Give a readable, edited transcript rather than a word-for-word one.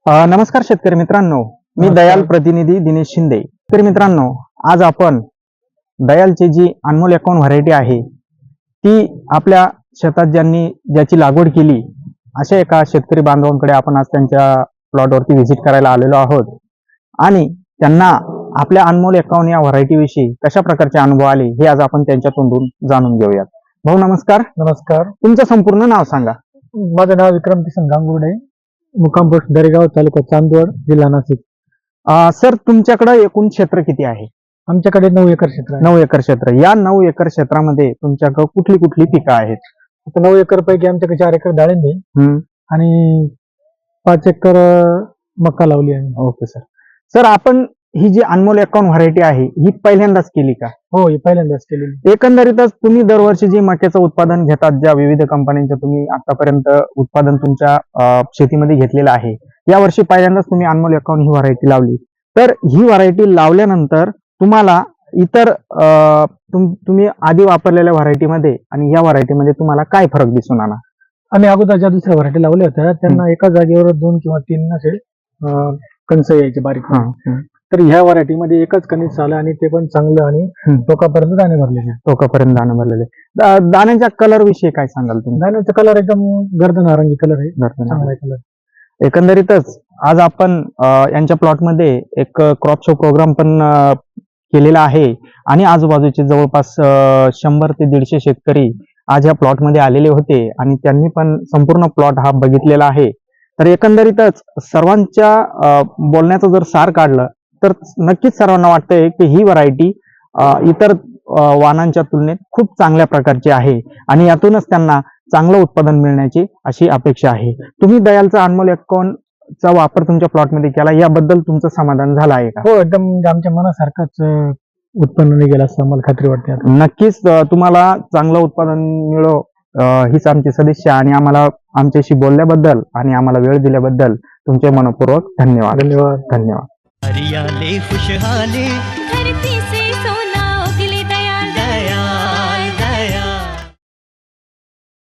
नमस्कार शेतकरी मित्रांनो, मी नमस्कार. दयाल प्रतिनिधी दिनेश शिंदे. शेतकरी मित्रांनो, आज आपण दयालची जी अनमोल अकाउंट व्हरायटी आहे ती आपल्या शेतात ज्याची लागवड केली अशा एका शेतकरी बांधवांकडे आपण आज त्यांच्या प्लॉटवरती व्हिजिट करायला आलेलो आहोत आणि त्यांना आपल्या अनमोल अकाउंट या व्हरायटी विषयी कशा प्रकारचे अनुभव आले हे आज आपण त्यांच्या तोंडून जाणून घेऊयात. भाऊ नमस्कार. नमस्कार. तुमचं संपूर्ण नाव सांगा. माझं नाव विक्रम किसन गांगुर्डे, मुक्काम पोस्ट दरेगाव, तालुका चांदवड, जिल्हा नाशिक. सर, तुमच्याकडे एकूण क्षेत्र किती आहे? आमच्याकडे 9 एकर क्षेत्र आहे. 9 एकर क्षेत्र. या 9 एकर क्षेत्रामध्ये तुमच्याकडे कुठली कुठली पिकं आहेत? आता 9 एकर पैकी आमच्याकडे 4 एकर डाळिंबे आणि 5 एकर मका लावली आहे. Okay sir. सर, आपण ही जी अनमोल अकाउंट व्हरायटी आहे ही पहिल्यांदाच केली का? हो, ही पहिल्यांदाच केलेली. एकंदरीतच तुम्ही दरवर्षी जे मक्याचं उत्पादन घेतात, ज्या विविध कंपन्यांचं तुम्ही आतापर्यंत उत्पादन तुमच्या शेतीमध्ये घेतलेलं आहे, या वर्षी पहिल्यांदाच तुम्ही अनमोल अकाउंट ही व्हरायटी लावली. तर ही व्हरायटी लावल्यानंतर तुम्हाला इतर तुम्ही आधी वापरलेल्या व्हरायटीमध्ये आणि या व्हरायटीमध्ये तुम्हाला काय फरक दिसून आला? आम्ही अगोदर ज्या दुसऱ्या व्हरायटी लावल्या होत्या त्यांना एका जागेवर 2 किंवा 3 असे कणस यायचे बारीक. तर ह्या व्हरायटीमध्ये एकच कणीस आलं आणि ते पण चांगलं आणि टोकापर्यंत दाणे भरलेले. टोकापर्यंत दाणे भरलेले. दाण्याच्या कलर विषयी काय सांगाल तुम्ही? दाण्याचा कलर एकदम गर्द नारंगी कलर आहे, चांगला कलर. एकंदरीतच आज आपण यांच्या प्लॉटमध्ये एक क्रॉप शो प्रोग्राम पण केलेला आहे आणि आजूबाजूचे जवळपास 100 ते 150 शेतकरी आज या प्लॉटमध्ये आलेले होते आणि त्यांनी पण संपूर्ण प्लॉट हा बघितलेला आहे. तर एकंदरीतच सर्वांच्या बोलण्याचं जर सार काढलं तर नक्कीच सर्वांना वाटतंय की ही व्हरायटी इतर वाणांच्या तुलनेत खूप चांगल्या प्रकारची आहे आणि यातूनच त्यांना चांगलं उत्पादन मिळण्याची अशी अपेक्षा आहे. तुम्ही दयालचा अनमोल अकाउंटचा वापर तुमच्या प्लॉटमध्ये केला, याबद्दल तुमचं समाधान झालं आहे का? हो, एकदम आमच्या मनासारखंच उत्पन्न निघेल असं आम्हाला खात्री वाटते. नक्कीच तुम्हाला चांगलं उत्पादन मिळो हीच आमची सदिच्छा आणि आम्हाला आमच्याशी बोलल्याबद्दल आणि आम्हाला वेळ दिल्याबद्दल तुमचे मनपूर्वक धन्यवाद. धन्यवाद. धन्यवाद. हरियाले खुशहाली धरती से सोना